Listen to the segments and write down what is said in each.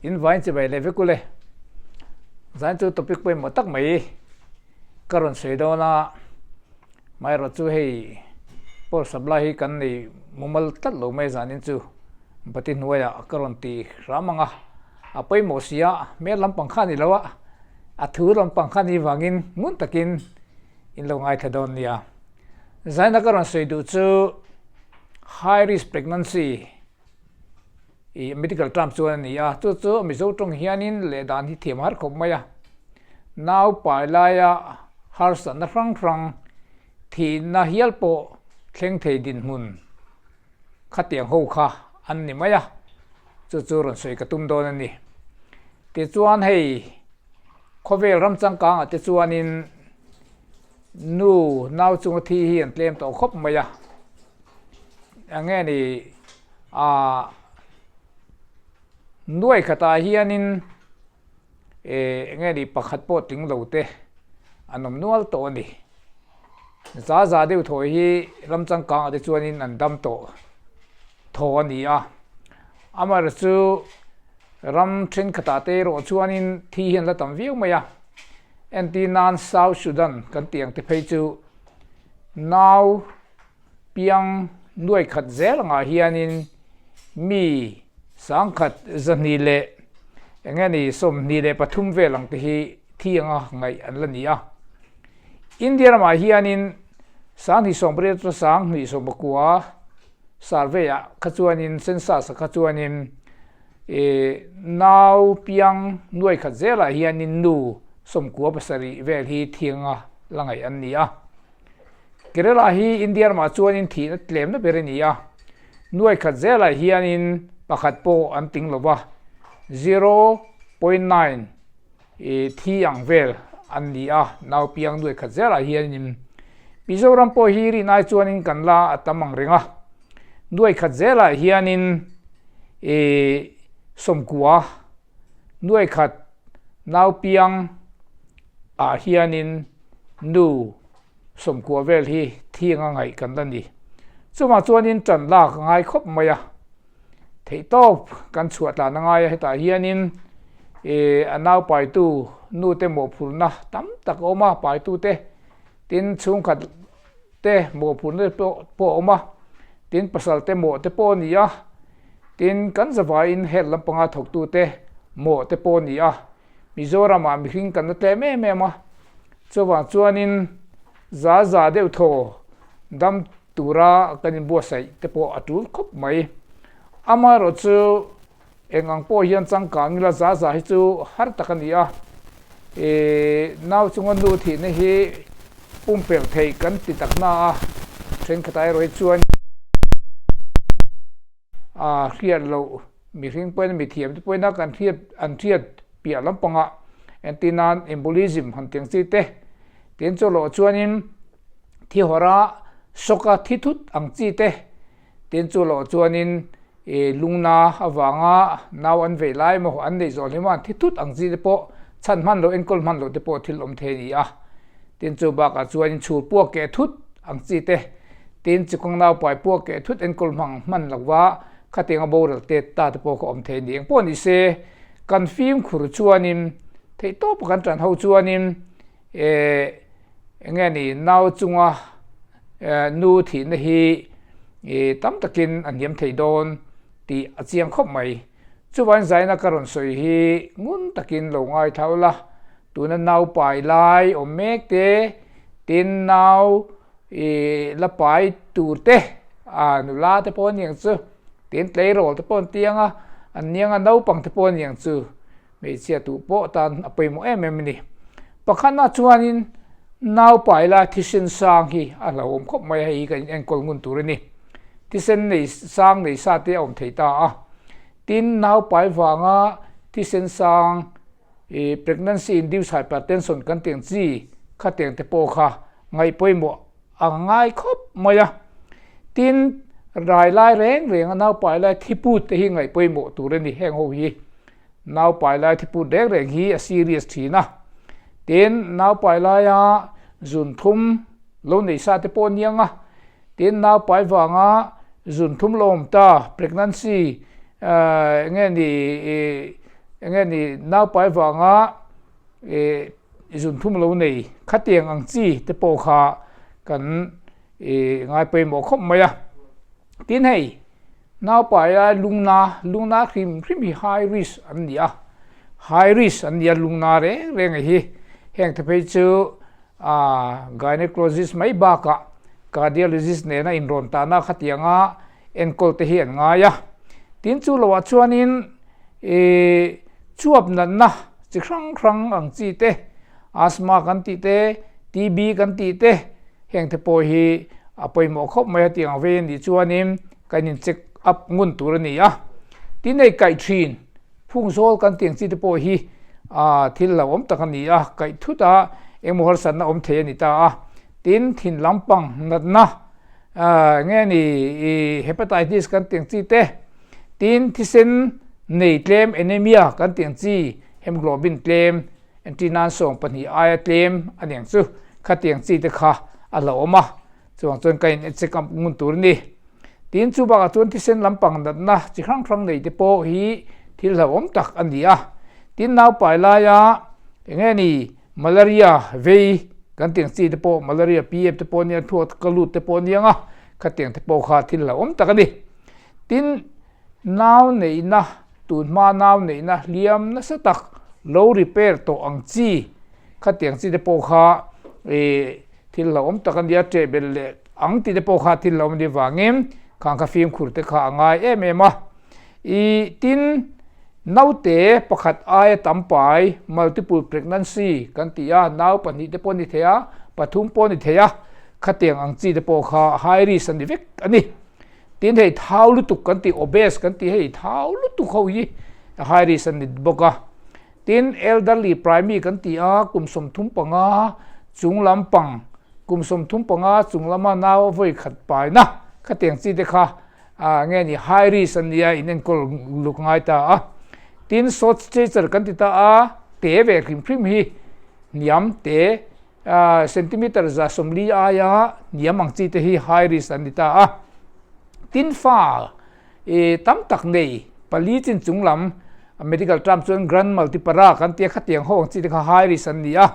invite chỉ về lấy với cô lệ giải chú topic về một tắc mấy cái rồi xây đó là mai rồi chú hay por supply kan ni mumal tat lo mai zanin chu batin nuaya karon ti ramanga apai mosia me lampang khani lawa athu lampang khani wangin ngun takin in lo ngai thadon nia zaina karon sei du chu high risk pregnancy medical term chu ania chu mi zo tong hianin le dan hi them har khom maya now pailaya har san na rang thì na hial po thleng thei din mun khatiang ho kha an ni maya chu ron soi ka tum don ani te chuan hei khovel ram chang ka te chuan in nu nau chung thi hi an tlem to khop maya ange ni nuai khata hianin nge ni pakhat po ting lo te anom nual to ani za deu thoi hi ramchang ka de chuanin an dam to tho ani amar chu ram thin khata te ro chuanin thi hian la tam viu maya anti nan South Sudan kan tiang te phei chu now piang nuai khat zel nga hianin mi sang khat zani le engani som ni le pathum ve lang te hi thianga ngai an la ni India ma hianin sang hi som bre to sang ni som bakwa survey khachuanin census khachuanin now piang nuai khat zela hianin nu som kwa pasari vel hi thianga langai an nia kerala hi India ma chuanin thi na tlem na berenia nuai khat zela hianin pakhat po an ting lowa 0.9 thiang vel an nia now piang nuai khat zela hianin Mizoram po hi ri nai chuanin kan la atamang ringa nuai khat zela hianin somkua nuai khat nau piang hianin nu somkua vel hi thianga ngai kan dani chuma chuanin chan la ngai khop maya thei top kan chuat la ngai heta hianin anau pai tu nu te mo phurna tam tak oma pai tu te tin chung khat te mo phurna po oma tin pasal te mo te po nia tin kan zawa in hel lampanga thok tu te mo te po nia Mizoram mi hing kan te me ma chuwa chuanin za deu tho dam tura kanin bo sai te po atul khop mai ama ro chu engang po hian changka ngila za hi chu har takania naw chungan du thi ne hi pumpel thei kan ti takna thren khatai roi chuan khiat lo mi hring pen mi thiam te poina kan thiat pia lampanga antinan embolism hantiang chi te ten cholo chuanin thi hora soka thithut ang chi te ten cholo chuanin lungna awanga naw an ve lai mo an nei zol himan thithut ang chi te po chan man lo enkol man lo te po thil om the ni tin chu ba ka chuan chhur pu ke thut ang chi te tin chukong naw pai pu ke thut enkol mang man lawa khatenga boral te ta te po ko om the ni po ni se kan film khur chuanin thei to pakan tran ho chuanin engani naw chunga nu thi na hi tam takin an hiam thei don ti achiang khop mai chuwan zaina karon soi hi ngun takin lo ngai thaula tuna naw pai lai o mek te tin naw la pai tur te nu la te pon yang chu tin tlei rol te pon tianga an nianga naw pang te pon yang chu me chia tu po tan apoi mo ni pakhana chuanin naw pai la thisin sang hi ala om khop mai hi kan enkol ngun turani tisen nei sang nei sa te om theita tin naw pai wanga tisen sang pregnancy induced hypertension kan teng chi khateng te po kha ngai poimo angai khop maya tin rai lai reng naw pai lai thipu te hi ngai poimo turani heng ho hi naw pai lai thipu reng hi a serious thina tin naw pai lai zun thum lo nei sa te po nianga tin naw pai wanga zun thum lom ta pregnancy nghe ni nào phải vào ngã dùng thum lâu này khát tiền ăn chi te po kha cần ngay pe mo khom maya tin hay nào phải luna cream high risk anh nhỉ high risk anh nhỉ luna re ngay hi hẹn thế phải chứ gynecologist mấy ba cả cardiologist này na in ron ta na khát tiền ngã encol te hiền ngã ya tin chu lo chuan in chuap nan na chi krang ang chi te asthma kan ti te TB kan ti te heng te po hi apoi mo khop mai tiang ve ni chuanin kanin check up ngun tur ni a tin nei kai thin phung sol kan tiang chi te po hi thil la om tak ni a kai thuta emohor san na om the ni ta a tin thin lampang nat na nghe ni hepatitis kan tiang chi te tin thisen nei tlem anemia kan tiang chi hemoglobin tlem antinan song pani aya tlem anyang chu khatiang chi te kha ala oma chuan kain check up ngun tur ni tin chu ba chuan thisen lampang nat na chi khrang nei te po hi thil la om tak ania tin naw pai la ya nghe ni malaria ve kan tiang chi te po malaria pf te po nia thuat kalut te po nia nga khatiang te po kha thil la om tak ani tin naw nei na tun ma naw nei na liam na sa tak low repair to ang chi khatiang chi te po kha thil la om tak ania te bel le ang ti te po kha thil la om ni wangem khang kha film khur te kha ngai em a tin naute pakhat ai tampai multiple pregnancy kan tia naw pani te poni thea pathum poni thea khatiang ang chi te po kha high risk ani vek ani tin hei thau lu tuk kan ti obese kan ti hei thau lu tuk ho hi high risk ani boka tin elderly primary kan ti a kumsom thum panga chunglampang kumsom thum panga chunglama naw voi khat pai na khatiang chi te kha nghe ni high risk ania inen kol luk ngai ta a tin short stature kan ti ta a te ve khrim hi niam te centimeter za somli aya niam ang chi te hi high risk ani ta a tin fa tam tak nei pali chin chunglam medical term chuan grand multipara kan ti khatiang ho ang chi te kha high risk ania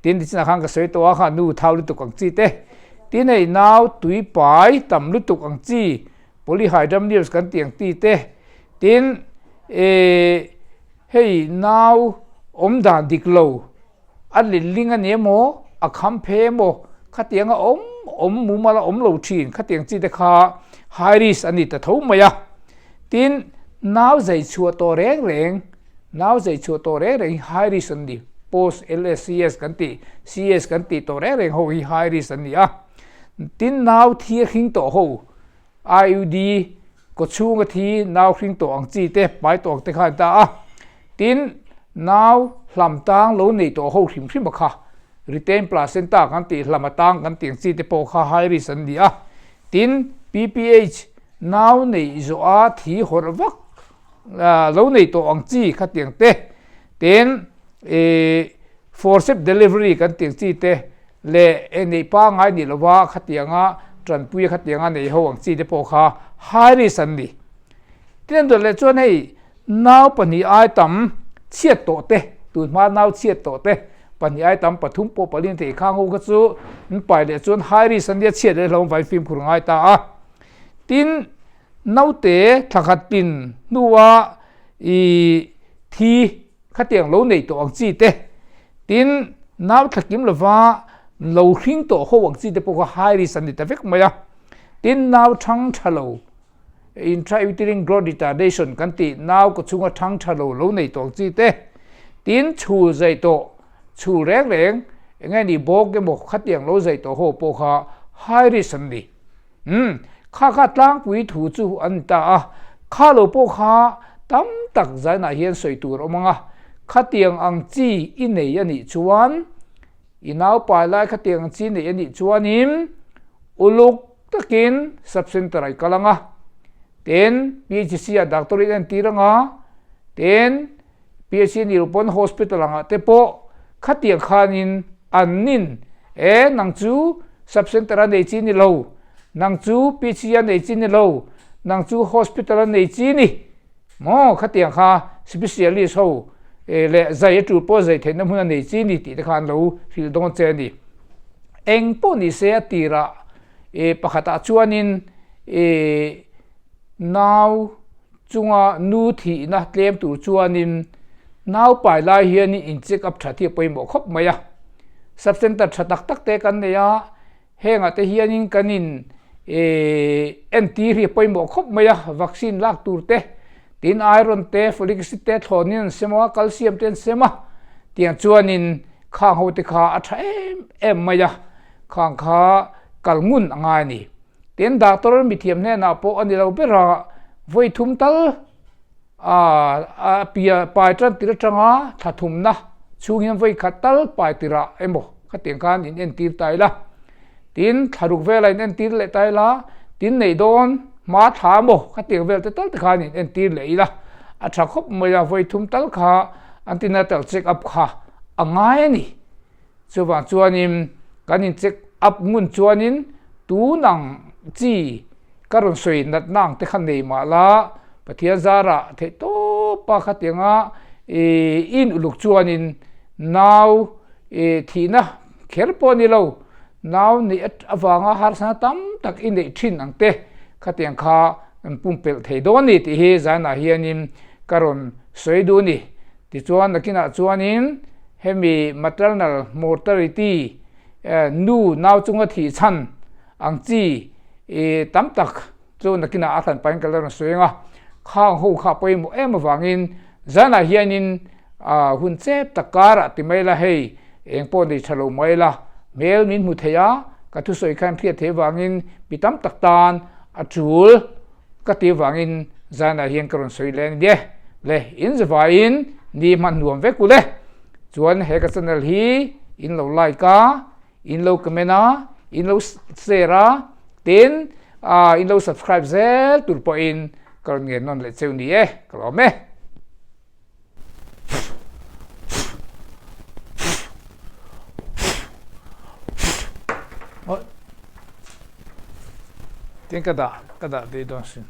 tin di china khang ka soi to a kha nu thau lu tu kang chi te tin nei naw tui pai tam lu tu kang chi polyhydramnios kan tiang ti te tin hei naw om dan dik lo an lin ling ani mo a kham phe mo khatiang a om mu mala om lo thin khatiang chi te kha high risk ani ta tho maya tin naw zai chu to reng naw zai chu to reng high risk ani post LSCS kan ti CS kan ti to reng ho hi high risk ani a tin naw thi khing to ho IUD ko chung a thi naw khing to ang chi te pai to te kha ta a tin naw hlam tang lo nei to ho hrim kha retain placenta kan ti hlamatang kan tiang chi te po kha high risk an dia tin PPH naw nei zo a thi horwak lo nei to ang chi kha tiang te tin forceps delivery kan tiang chi te le nei pa ngai ni lowa kha tianga tranpui kha tianga nei ho ang chi te po kha high risk an ni tin do le chuan hei naw pani ai tam chiat to te tu ma naw chiat to te pani ai tam pathum po palin te khang ho ka chu pai le chuan high risk an dia chiat le hlom vai film khur ngai ta a tin naw te thakhat tin nuwa thi khatiang lo nei to ang chi te tin naw thakim lova lo hring to ho ang chi te po ka high risk an ni ta vek maya tin naw thang thalo intrauterine growth retardation kan ti naw ko chunga thang thalo lo nei to chi te tin chu zai to chu reng ngai ni bok ke mo khatiang lo zai to ho po kha high risk an ni kha tlang pui thu chu an ta a kha lo po kha tam tak zai na hian soi tur omanga khatiang ang chi in nei ani chuan inaw pai lai khatiang chi nei ani chuanin uluk takin subcentral kalanga ten PHC a doctorate and tiranga ten PHC Nirupon Hospital anga te po khatiang khanin annin nang chu subcenter nei chi ni lo nang chu PHC nei chi ni lo nang chu hospital nei chi ni mò khát tiếng kha specialist ho lệ dạy chủ po dạy thế năm hôm nay chỉ ni ti khan lâu fil don chen ni eng po ni se tira pakhata chuanin now chunga nu thi na tlem tur chuanin now pai lai hian in check up thathi poimo khop maya subcenter thatak tak te kan neya henga te hianin kanin anti ri poimo khop maya vaccine lak tur te tin iron te folic acid te thonin sema calcium ten sema tiang chuanin khang ho te kha atha em maya khang kha kalngun anga ni ten doctor mi thiam ne na po anilo bera voi thum tal pia pai tran tira changa thathum na chunghiam voi khatal pai tira emo khateng kan in en tir tai la tin tharuk vela in en tir le tai la tin nei don ma tha mo khateng vel te tal te khan in en tir le la atha khop moya voi thum tal kha antenatal check up kha angai ni chuwa chuanin kanin check up ngun chuanin tu nang chi karon soi nat nang te khan nei ma la pathian zara the to pa khatenga in uluk chuanin naw thina kherpo ni lo naw ni awanga har sa tam tak in nei thin ang te khateng kha pumpel thei do ni ti hi zana hianin karon soi du ni ti chuan nakina chuanin hemi maternal mortality nu naw chunga thi chan ang chi tam tak chu nakina athan pain kalar soinga khang ho kha poi mo em wangin zana hianin hun chep takara ti maila hei engpo ni thalo maila mel min mu theya ka thu soi khan phia the wangin pitam taktan achul ka ti wangin zana hian karon soi len de le in zwain ni man nuam ve kule chuan he ka channel hi in lo like ka in lo kamena in lo share tin in lo subscribe zel tur po in karon nge non le cheu ni kalome tin kada de don sin